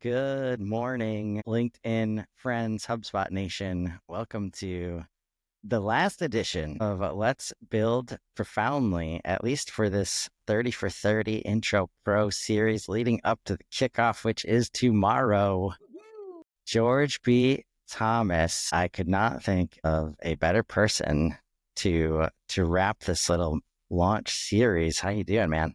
Good morning, LinkedIn friends, HubSpot Nation. Welcome to the last edition of Let's Build Profoundly, at least for this 30 for 30 Intro Pro series leading up to the kickoff, which is tomorrow. George B. Thomas, I could not think of a better person to wrap this little launch series. How you doing, man?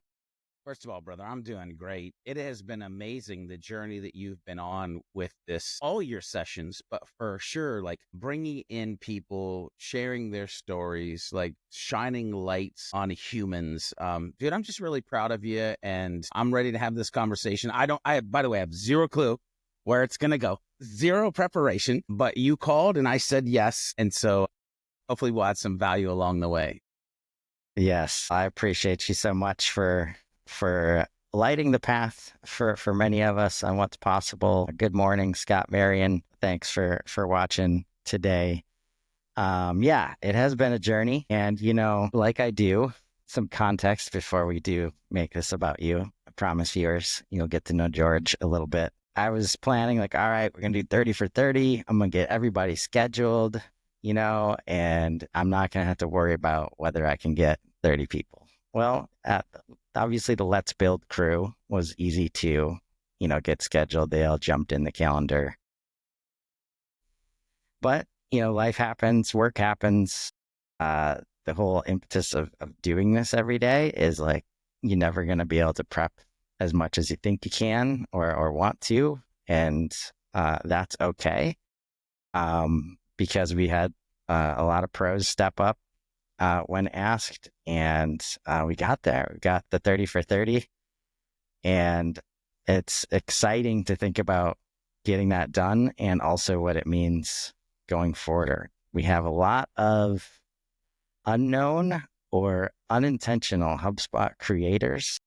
First of all, brother, I'm doing great. It has been amazing the journey that you've been on with this, all your sessions, but for sure, like bringing in people, sharing their stories, like shining lights on humans. Dude, I'm just really proud of you, and I'm ready to have this conversation. By the way, I have zero clue where it's going to go, zero preparation, but you called and I said yes. And so hopefully we'll add some value along the way. Yes, I appreciate you so much for lighting the path for many of us on what's possible. Good morning, Scott Marion. Thanks for watching today. Yeah, it has been a journey, and like I do, some context before we do make this about you. I promise viewers you'll get to know George a little bit. I was planning like, all right, we're gonna do 30 for 30. I'm gonna get everybody scheduled, and I'm not gonna have to worry about whether I can get 30 people. Well, obviously the Let's Build crew was easy to, get scheduled. They all jumped in the calendar. But, life happens, work happens. The whole impetus of doing this every day is like, you're never going to be able to prep as much as you think you can or want to. And that's okay. Because we had a lot of pros step up when asked, and we got there. We got the 30 for 30, and it's exciting to think about getting that done and also what it means going forward. We have a lot of unknown or unintentional HubSpot creators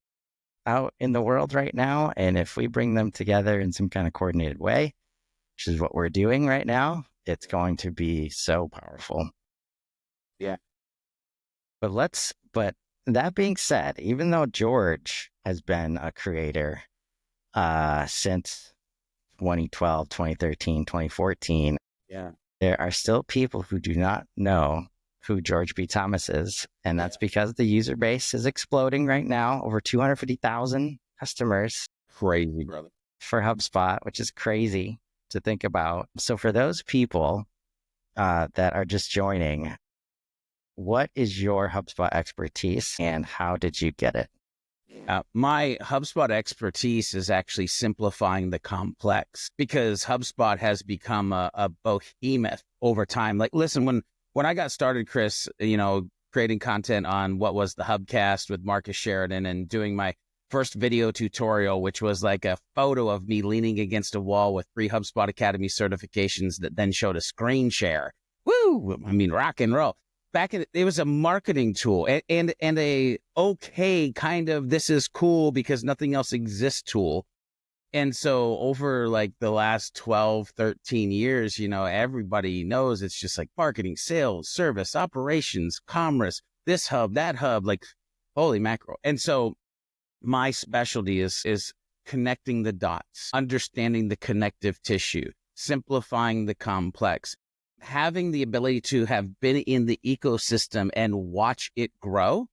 out in the world right now, and if we bring them together in some kind of coordinated way, which is what we're doing right now, it's going to be so powerful. Yeah. But that being said, even though George has been a creator since 2012, 2013, 2014, Yeah. there are still people who do not know who George B. Thomas is. And that's because the user base is exploding right now, over 250,000 customers. Crazy, brother. For HubSpot, which is crazy to think about. So for those people that are just joining, what is your HubSpot expertise and how did you get it? My HubSpot expertise is actually simplifying the complex, because HubSpot has become a behemoth over time. Like, listen, when I got started, Chris, creating content on what was the Hubcast with Marcus Sheridan and doing my first video tutorial, which was like a photo of me leaning against a wall with 3 HubSpot Academy certifications that then showed a screen share. Woo! I mean, rock and roll. It was a marketing tool and a okay kind of, this is cool because nothing else exists tool. And so over like the last 12, 13 years, everybody knows it's just like marketing, sales, service, operations, commerce, this hub, that hub, like holy mackerel. And so my specialty is connecting the dots, understanding the connective tissue, simplifying the complex, having the ability to have been in the ecosystem and watch it grow,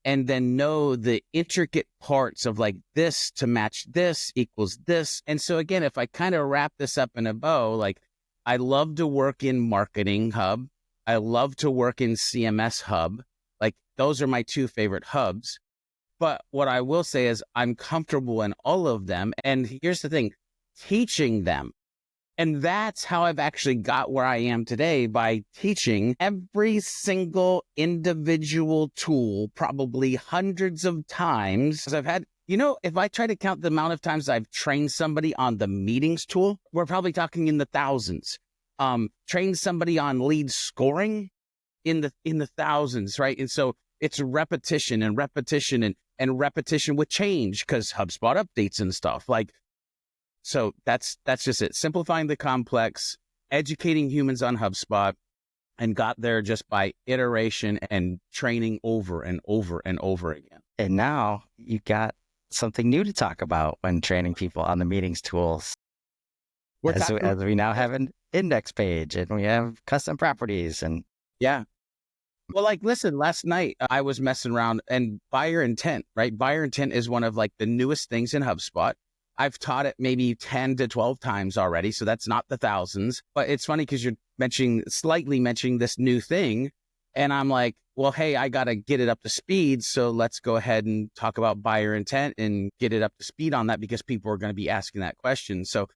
and then know the intricate parts of like this to match this equals this. And so again, if I kind of wrap this up in a bow, like I love to work in Marketing Hub. I love to work in CMS Hub. Like those are my 2 favorite hubs. But what I will say is I'm comfortable in all of them. And here's the thing, teaching them. And that's how I've actually got where I am today, by teaching every single individual tool, probably hundreds of times. I've had, if I try to count the amount of times I've trained somebody on the meetings tool, we're probably talking in the thousands. Trained somebody on lead scoring in the thousands, right? And so it's repetition and repetition and repetition with change, because HubSpot updates and stuff like. So that's just it. Simplifying the complex, educating humans on HubSpot, and got there just by iteration and training over and over and over again. And now you got something new to talk about when training people on the meetings tools. We're as talking, as we now have an index page and we have custom properties and yeah. Well, like, listen, last night I was messing around and buyer intent, right? Buyer intent is one of like the newest things in HubSpot. I've taught it maybe 10 to 12 times already. So that's not the thousands, but it's funny because you're slightly mentioning this new thing. And I'm like, well, hey, I got to get it up to speed. So let's go ahead and talk about buyer intent and get it up to speed on that because people are going to be asking that question. So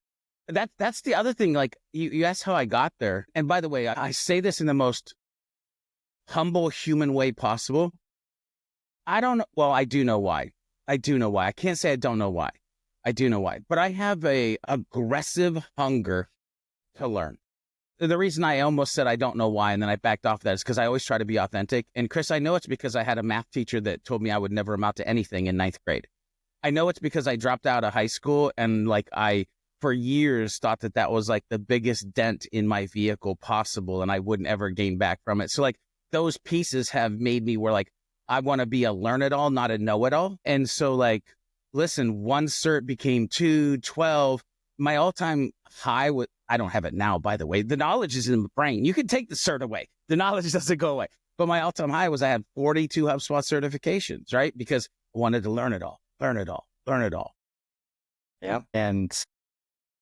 that's the other thing. Like you asked how I got there. And by the way, I say this in the most humble human way possible. I don't know. Well, I do know why. I do know why. I can't say I don't know why. I do know why, but I have a aggressive hunger to learn. The reason I almost said I don't know why, and then I backed off that is because I always try to be authentic. And Chris, I know it's because I had a math teacher that told me I would never amount to anything in ninth grade. I know it's because I dropped out of high school and like I, for years, thought that that was like the biggest dent in my vehicle possible and I wouldn't ever gain back from it. So like those pieces have made me where like, I want to be a learn-it-all, not a know-it-all. And so like, listen, one cert became 2, 12. My all-time high was, I don't have it now, by the way. The knowledge is in the brain. You can take the cert away. The knowledge doesn't go away. But my all-time high was I had 42 HubSpot certifications, right? Because I wanted to learn it all, learn it all, learn it all. yeah. And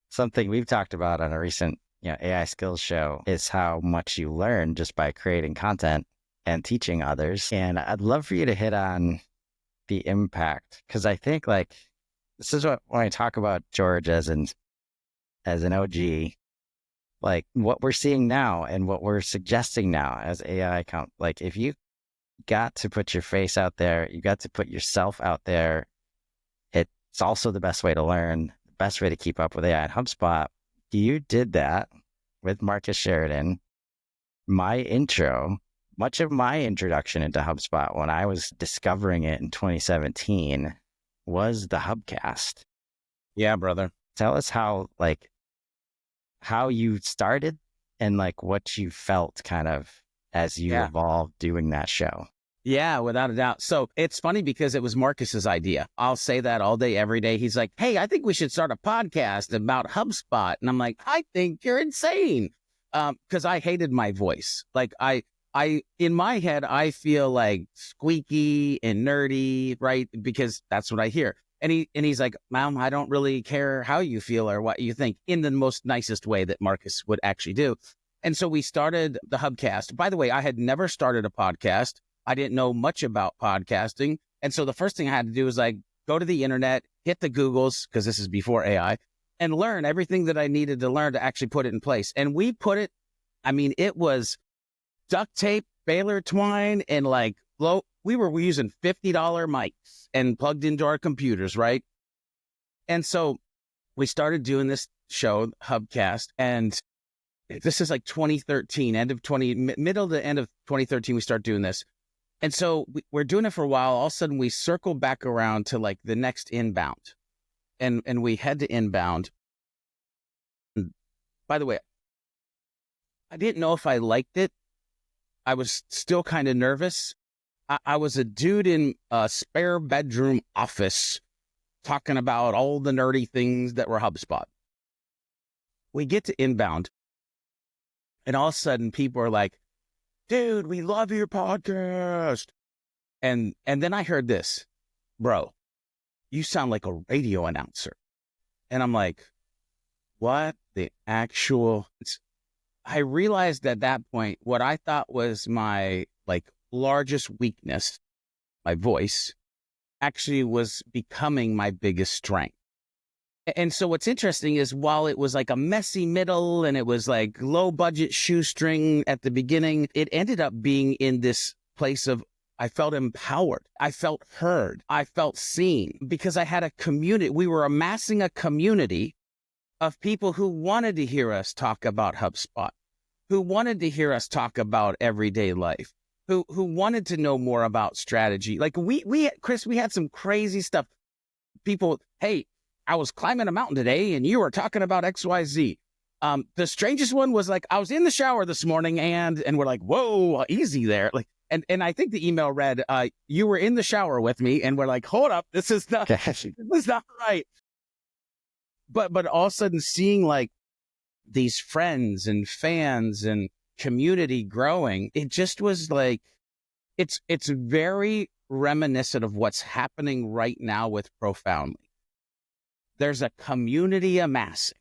something we've talked about on a recent AI skills show is how much you learn just by creating content and teaching others. And I'd love for you to hit on the impact, because I think like this is what when I talk about George as an OG, like what we're seeing now and what we're suggesting now as AI account, like if you got to put your face out there, you got to put yourself out there, it's also the best way to learn, the best way to keep up with AI at HubSpot. You did that with Marcus Sheridan. Much of my introduction into HubSpot when I was discovering it in 2017 was the Hubcast. Yeah, brother. Tell us how you started and like what you felt kind of as you evolved doing that show. Yeah, without a doubt. So it's funny because it was Marcus's idea. I'll say that all day, every day. He's like, hey, I think we should start a podcast about HubSpot. And I'm like, I think you're insane. Because I hated my voice. Like I, in my head, I feel like squeaky and nerdy, right? Because that's what I hear. And he's like, Mom, I don't really care how you feel or what you think, in the most nicest way that Marcus would actually do. And so we started the Hubcast. By the way, I had never started a podcast. I didn't know much about podcasting. And so the first thing I had to do was like, go to the internet, hit the Googles, because this is before AI, and learn everything that I needed to learn to actually put it in place. And we put it, I mean, it was duct tape, baler twine, and like we were using $50 mics and plugged into our computers, right? And so we started doing this show, Hubcast, and this is like 2013, middle to end of 2013, we start doing this. And so we're doing it for a while. All of a sudden we circle back around to like the next inbound and we head to inbound. By the way, I didn't know if I liked it. I was still kind of nervous. I was a dude in a spare bedroom office talking about all the nerdy things that were HubSpot. We get to inbound and all of a sudden people are like, dude, we love your podcast. And then I heard this, bro, you sound like a radio announcer. And I'm like, what the actual... I realized at that point, what I thought was my like largest weakness, my voice, actually was becoming my biggest strength. And so what's interesting is while it was like a messy middle and it was like low budget shoestring at the beginning, it ended up being in this place of, I felt empowered. I felt heard. I felt seen because I had a community. We were amassing a community of people who wanted to hear us talk about HubSpot, who wanted to hear us talk about everyday life, who wanted to know more about strategy. Like Chris, we had some crazy stuff. People, hey, I was climbing a mountain today and you were talking about XYZ. The strangest one was like, I was in the shower this morning and we're like, whoa, easy there. Like, and I think the email read, you were in the shower with me and we're like, hold up, this is not right. But all of a sudden seeing like these friends and fans and community growing. It just was like, it's very reminiscent of what's happening right now with Profoundly. There's a community amassing.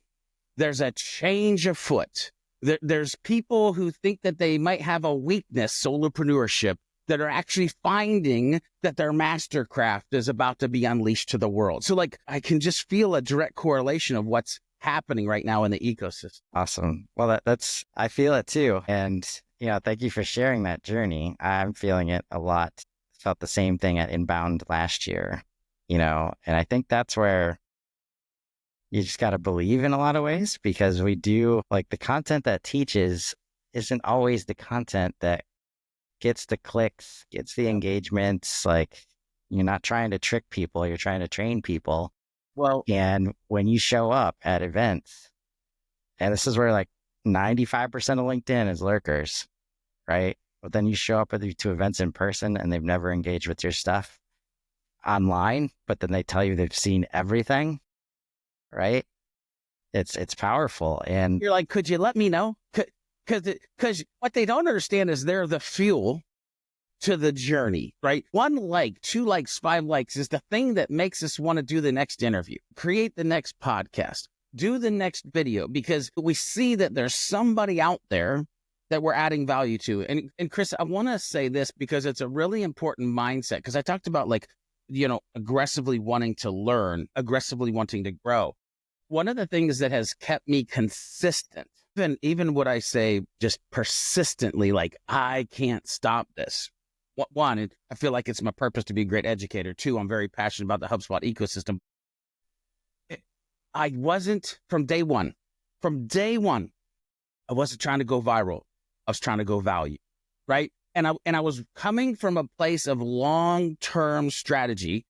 There's a change afoot. There's people who think that they might have a weakness, solopreneurship, that are actually finding that their mastercraft is about to be unleashed to the world. So like, I can just feel a direct correlation of what's happening right now in the ecosystem. Awesome. Well, I feel it too. And, thank you for sharing that journey. I'm feeling it a lot. Felt the same thing at Inbound last year, and I think that's where you just got to believe in a lot of ways, because we do, like, the content that teaches isn't always the content that gets the clicks, gets the engagements. Like, you're not trying to trick people, you're trying to train people. Well, And when you show up at events, and this is where like 95% of LinkedIn is lurkers, right? But then you show up to events in person and they've never engaged with your stuff online, but then they tell you they've seen everything, right? It's powerful. And you're like, could you let me know? Because what they don't understand is they're the fuel to the journey, right? 1 like, 2 likes, 5 likes is the thing that makes us want to do the next interview, create the next podcast, do the next video, because we see that there's somebody out there that we're adding value to. And Chris, I want to say this because it's a really important mindset, because I talked about like, aggressively wanting to learn, aggressively wanting to grow. One of the things that has kept me consistent, even what I say just persistently, like, I can't stop this. 1, I feel like it's my purpose to be a great educator. 2, I'm very passionate about the HubSpot ecosystem. I wasn't, from day one, I wasn't trying to go viral. I was trying to go value, right? And I was coming from a place of long-term strategy,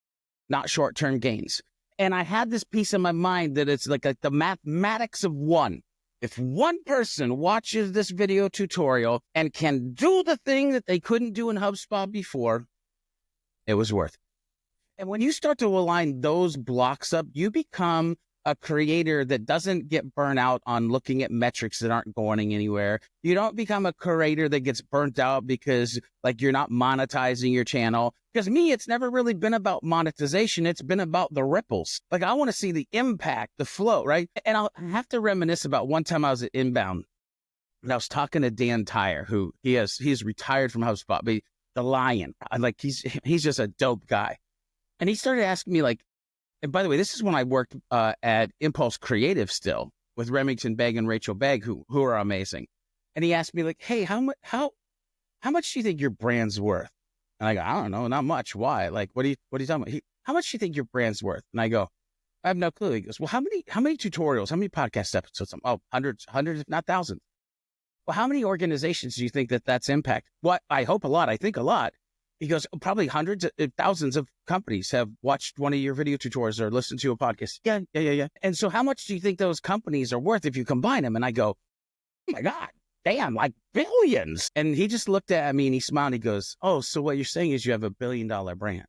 not short-term gains. And I had this piece in my mind that it's like the mathematics of 1. If 1 person watches this video tutorial and can do the thing that they couldn't do in HubSpot before, it was worth it. And when you start to align those blocks up, you become a creator that doesn't get burnt out on looking at metrics that aren't going anywhere. You don't become a creator that gets burnt out because like you're not monetizing your channel. Because me, it's never really been about monetization. It's been about the ripples. Like, I want to see the impact, the flow, right? And I have to reminisce about one time I was at Inbound and I was talking to Dan Tyre, who he's retired from HubSpot, but the lion, like he's just a dope guy. And he started asking me like, and by the way, this is when I worked at Impulse Creative still with Remington Begg and Rachel Begg, who are amazing. And he asked me like, hey, how much do you think your brand's worth? And I go, I don't know, not much. Why? Like, what are you talking about? How much do you think your brand's worth? And I go, I have no clue. He goes, well, how many tutorials, how many podcast episodes? Oh, hundreds, if not thousands. Well, how many organizations do you think that's impact? What? I hope a lot. I think a lot. He goes, probably hundreds, thousands of companies have watched one of your video tutorials or listened to a podcast. Yeah. And so how much do you think those companies are worth if you combine them? And I go, oh my God, damn, like billions. And he just looked at me and he smiled. He goes, oh, so what you're saying is you have $1 billion brand.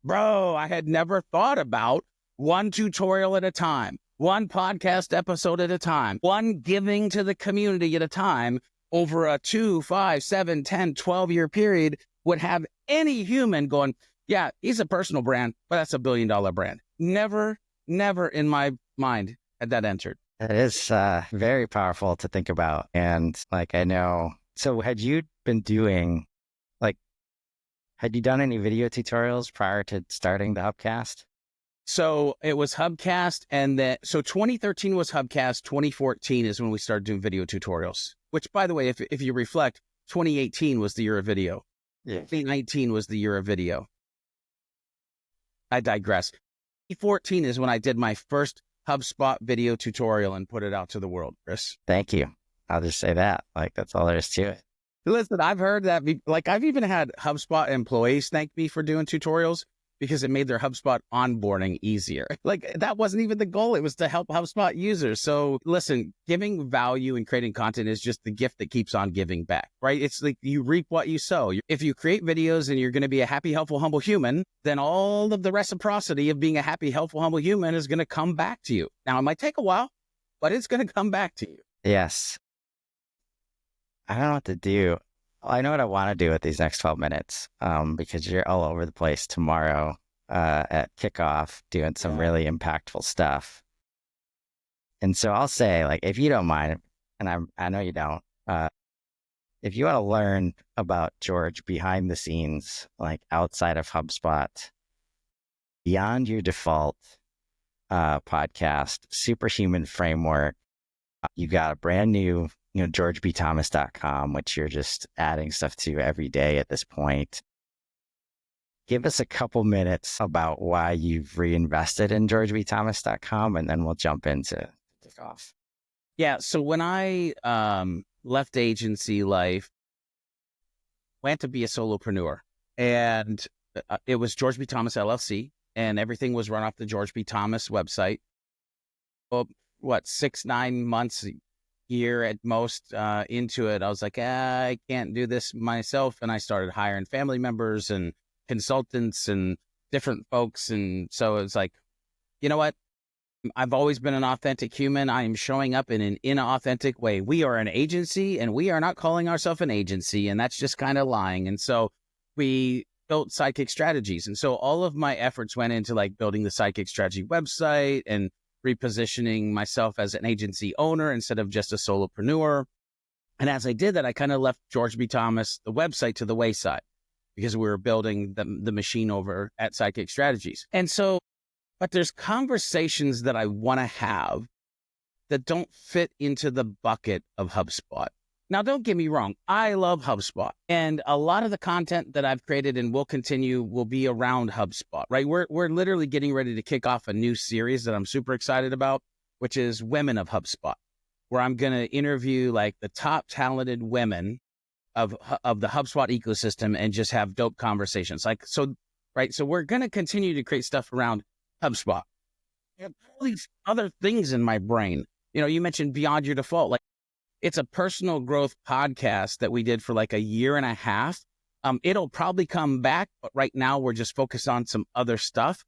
Bro, I had never thought about 1 tutorial at a time, 1 podcast episode at a time, 1 giving to the community at a time over a 2, 5, 7, 10, 12-year period would have any human going, yeah, he's a personal brand, but that's $1 billion brand. Never in my mind had that entered. it is very powerful to think about. And like, I know, so had you done any video tutorials prior to starting the Hubcast? So it was Hubcast, so 2013 was Hubcast, 2014 is when we started doing video tutorials, which, by the way, if you reflect, 2018 was the year of video. Yeah. 2019 was the year of video. I digress. 2014 is when I did my first HubSpot video tutorial and put it out to the world, Chris. Thank you. I'll just say that. Like, that's all there is to it. Listen, I've heard that, like, I've even had HubSpot employees thank me for doing tutorials because it made their HubSpot onboarding easier. Like, that wasn't even the goal. It was to help HubSpot users. So listen, giving value and creating content is just the gift that keeps on giving back, right? It's like you reap what you sow. If you create videos and you're going to be a happy, helpful, humble human, then all of the reciprocity of being a happy, helpful, humble human is going to come back to you. Now, it might take a while, but it's going to come back to you. Yes. I don't know what to do. I know what I want to do with these next 12 minutes, because you're all over the place tomorrow at kickoff doing some really impactful stuff. And so I'll say, like, if you don't mind, and I know you don't, if you want to learn about George behind the scenes, like outside of HubSpot, beyond your default podcast, Superhuman Framework, you got a brand new, georgebthomas.com, which you're just adding stuff to every day at this point. Give us a couple minutes about why you've reinvested in georgebthomas.com, and then we'll jump into kickoff. Yeah. So when I left agency life, went to be a solopreneur, and it was George B. Thomas LLC, and everything was run off the George B. Thomas website. Well, 6-9 months, a year at most into it, I was like, I can't do this myself. And I started hiring family members and consultants and different folks. And so it was like, you know what? I've always been an authentic human. I am showing up in an inauthentic way. We are an agency, and we are not calling ourselves an agency. And that's just kind of lying. And so we built Sidekick Strategies. And so all of my efforts went into like building the Sidekick Strategy website and repositioning myself as an agency owner instead of just a solopreneur. And as I did that, I kind of left George B. Thomas, the website, to the wayside because we were building the machine over at Sidekick Strategies. And so, but there's conversations that I want to have that don't fit into the bucket of HubSpot. Now, don't get me wrong. I love HubSpot, and a lot of the content that I've created and will continue will be around HubSpot, right? We're literally getting ready to kick off a new series that I'm super excited about, which is Women of HubSpot, where I'm going to interview like the top talented women of the HubSpot ecosystem and just have dope conversations. Like, so, right. So we're going to continue to create stuff around HubSpot. I have all these other things in my brain. You mentioned Beyond Your Default. Like, it's a personal growth podcast that we did for like a year and a half. It'll probably come back, but right now we're just focused on some other stuff.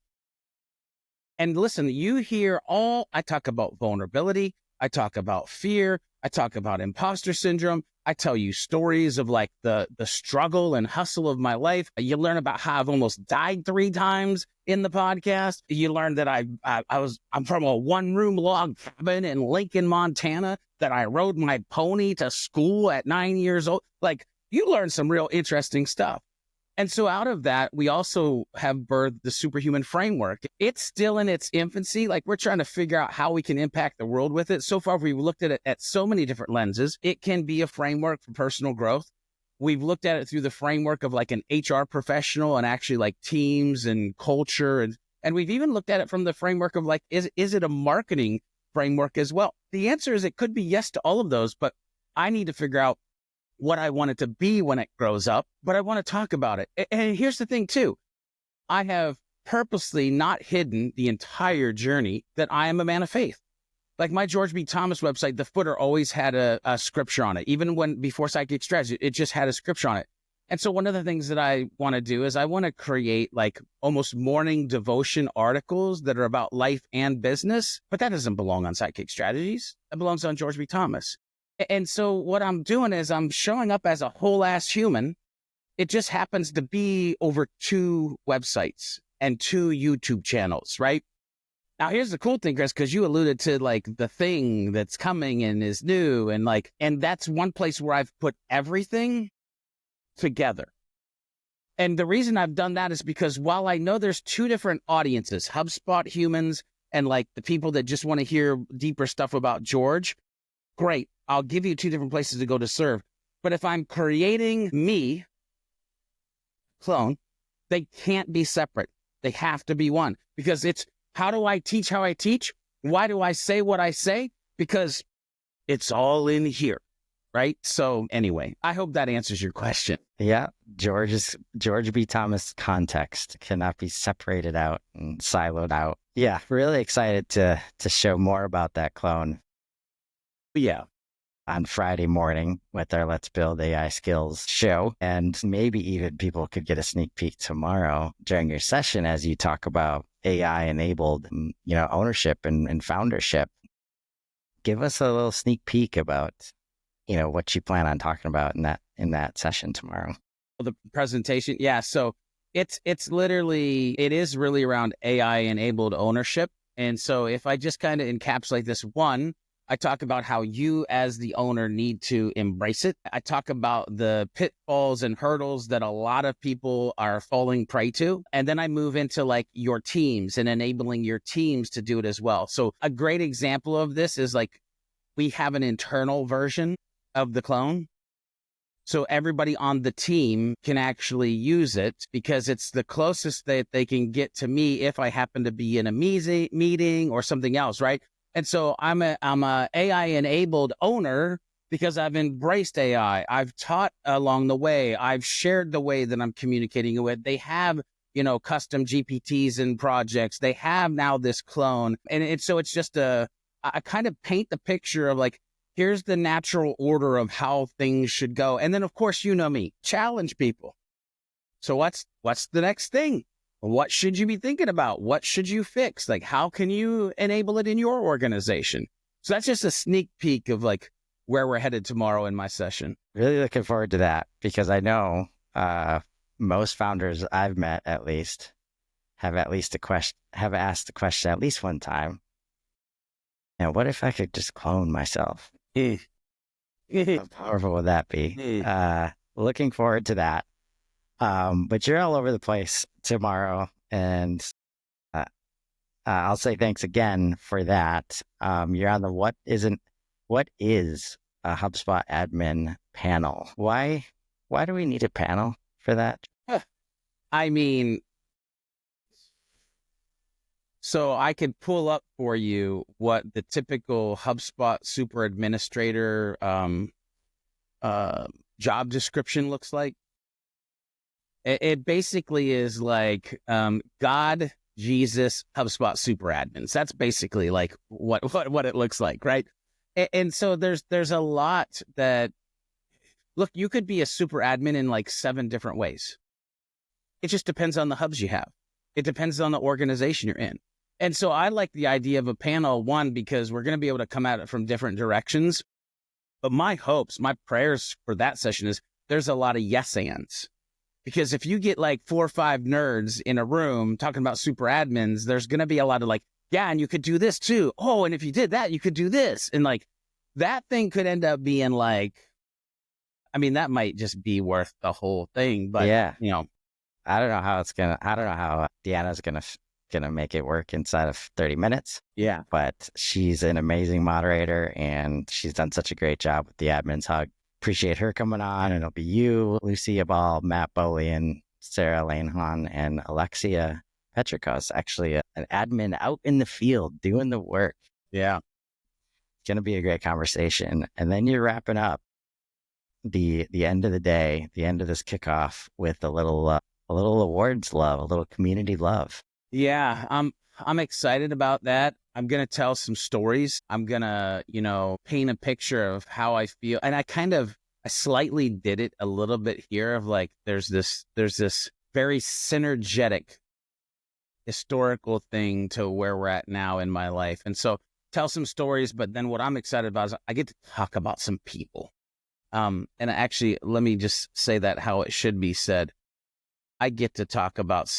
And listen, I talk about vulnerability. I talk about fear. I talk about imposter syndrome. I tell you stories of like the struggle and hustle of my life. You learn about how I've almost died 3 times in the podcast. You learn that I'm from a 1-room log cabin in Lincoln, Montana, that I rode my pony to school at 9 years old. Like, you learn some real interesting stuff. And so out of that, we also have birthed the Superhuman Framework. It's still in its infancy. Like, we're trying to figure out how we can impact the world with it. So far, we've looked at it at so many different lenses. It can be a framework for personal growth. We've looked at it through the framework of like an HR professional and actually like teams and culture. And we've even looked at it from the framework of like, is it a marketing framework as well? The answer is it could be yes to all of those, but I need to figure out what I want it to be when it grows up, but I want to talk about it. And here's the thing too. I have purposely not hidden the entire journey that I am a man of faith. Like my George B. Thomas website, the footer always had a scripture on it. Even before Sidekick Strategy, it just had a scripture on it. And so one of the things that I want to do is I want to create like almost morning devotion articles that are about life and business, but that doesn't belong on Sidekick Strategies. That belongs on George B. Thomas. And so what I'm doing is I'm showing up as a whole ass human. It just happens to be over 2 websites and 2 YouTube channels, right? Now, here's the cool thing, Chris, because you alluded to like the thing that's coming and is new. And that's one place where I've put everything together. And the reason I've done that is because while I know there's 2 different audiences, HubSpot humans and like the people that just want to hear deeper stuff about George, great. I'll give you 2 different places to go to serve. But if I'm creating me, clone, they can't be separate. They have to be one, because it's how do I teach how I teach? Why do I say what I say? Because it's all in here, right? So anyway, I hope that answers your question. Yeah. George B. Thomas context cannot be separated out and siloed out. Yeah. Really excited to show more about that clone. Yeah. On Friday morning with our Let's Build AI Skills show. And maybe even people could get a sneak peek tomorrow during your session as you talk about AI enabled, ownership and foundership. give us a little sneak peek about, what you plan on talking about in that session tomorrow. The presentation. Yeah. So it is really around AI enabled ownership. And so if I just kind of encapsulate this, one, I talk about how you as the owner need to embrace it. I talk about the pitfalls and hurdles that a lot of people are falling prey to. And then I move into like your teams and enabling your teams to do it as well. So a great example of this is like we have an internal version of the clone. So everybody on the team can actually use it because it's the closest that they can get to me if I happen to be in a meeting or something else, right? And so I'm a AI enabled owner because I've embraced AI. I've taught along the way. I've shared the way that I'm communicating with. They have, custom GPTs and projects. They have now this clone. And so it's just I kind of paint the picture of like, here's the natural order of how things should go. And then, of course, me, challenge people. So what's the next thing? What should you be thinking about? What should you fix? Like, how can you enable it in your organization? So that's just a sneak peek of like where we're headed tomorrow in my session. Really looking forward to that because I know most founders I've met at least have asked the question at least one time. And what if I could just clone myself? How powerful would that be? Looking forward to that. But you're all over the place tomorrow, and I'll say thanks again for that. You're on the what is a HubSpot admin panel? Why do we need a panel for that? I mean, so I could pull up for you what the typical HubSpot super administrator job description looks like. It basically is like God, Jesus, HubSpot super admins. That's basically like what it looks like, right? And so there's a lot that, look, you could be a super admin in like 7 different ways. It just depends on the hubs you have. It depends on the organization you're in. And so I like the idea of a panel, one, because we're going to be able to come at it from different directions. But my hopes, my prayers for that session is there's a lot of yes ands. Because if you get like 4 or 5 nerds in a room talking about super admins, there's going to be a lot of like, yeah, and you could do this too. Oh, and if you did that, you could do this. And like that thing could end up being like, I mean, that might just be worth the whole thing. But, yeah, I don't know how Deanna's gonna make it work inside of 30 minutes. Yeah. But she's an amazing moderator and she's done such a great job with the Admin's Hug. Appreciate her coming on, and it'll be you, Lucia Ball, Matt Bolian, Sarah Lanehan, and Alexia Petrikos, actually an admin out in the field doing the work. Yeah. It's gonna be a great conversation. And then you're wrapping up the end of the day, the end of this kickoff with a little awards love, a little community love. Yeah, I'm excited about that. I'm going to tell some stories. I'm going to, paint a picture of how I feel. And I slightly did it a little bit here of like, there's this very synergetic historical thing to where we're at now in my life. And so tell some stories, but then what I'm excited about is I get to talk about some people. And actually, let me just say that how it should be said. I get to talk about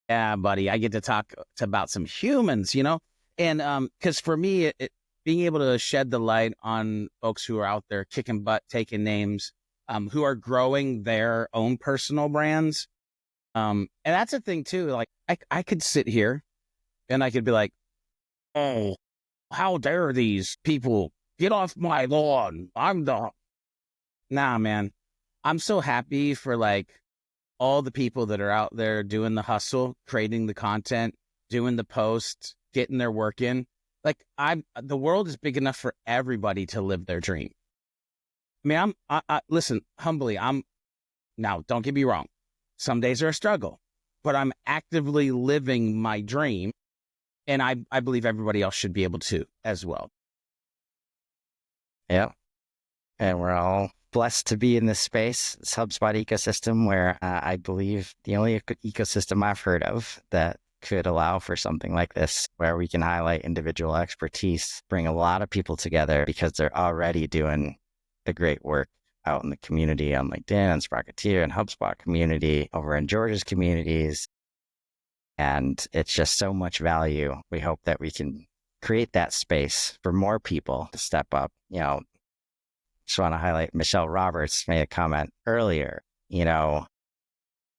I get to talk about some humans, and because for me, being able to shed the light on folks who are out there kicking butt, taking names, who are growing their own personal brands. And that's a thing too. Like I could sit here and I could be like, oh, how dare these people get off my lawn? Nah, man. I'm so happy for like all the people that are out there doing the hustle, creating the content, doing the posts, getting their work in. Like the world is big enough for everybody to live their dream. I mean, listen, humbly, now don't get me wrong. Some days are a struggle, but I'm actively living my dream. And I believe everybody else should be able to as well. Yeah. And we're all blessed to be in this space, this HubSpot ecosystem, where I believe the only ecosystem I've heard of that could allow for something like this, where we can highlight individual expertise, bring a lot of people together because they're already doing the great work out in the community on LinkedIn and Sprocketeer and HubSpot community, over in George's communities. And it's just so much value. We hope that we can create that space for more people to step up. Just want to highlight Michelle Roberts made a comment earlier.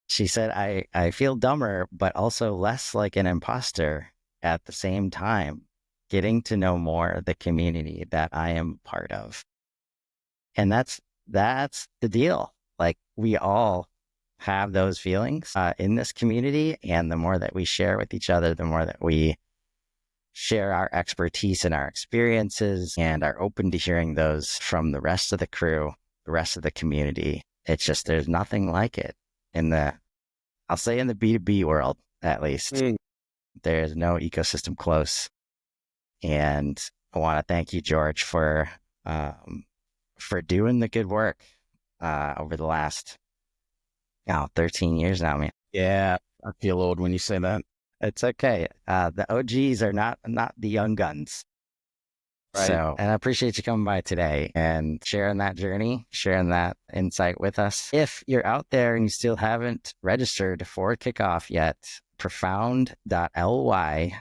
She said, I feel dumber, but also less like an imposter at the same time, getting to know more the community that I am part of. And that's the deal. Like, we all have those feelings in this community. And the more that we share with each other, the more that we share our expertise and our experiences and are open to hearing those from the rest of the crew, the rest of the community. It's just, there's nothing like it I'll say in the B2B world, at least. There's no ecosystem close. And I want to thank you, George, for doing the good work over the last 13 years now, man. Yeah, I feel old when you say that. It's okay. The OGs are not the young guns. Right. So, and I appreciate you coming by today and sharing that journey, sharing that insight with us. If you're out there and you still haven't registered for kickoff yet, profound.ly,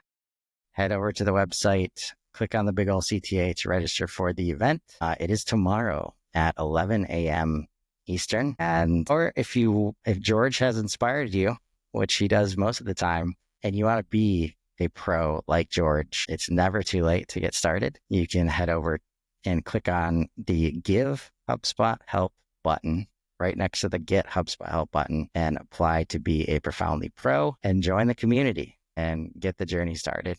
head over to the website, click on the big old CTA to register for the event. It is tomorrow at 11 a.m. Eastern. Or if George has inspired you, which he does most of the time, and you want to be a pro like George, it's never too late to get started. You can head over and click on the Give HubSpot Help button right next to the Get HubSpot Help button and apply to be a Profoundly Pro and join the community and get the journey started.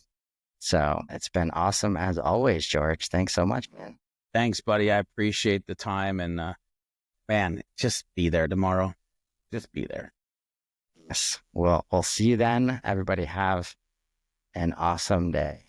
So it's been awesome as always, George. Thanks so much, man. Thanks, buddy. I appreciate the time. And man, just be there tomorrow. Just be there. Yes. Well, we'll see you then. Everybody have an awesome day.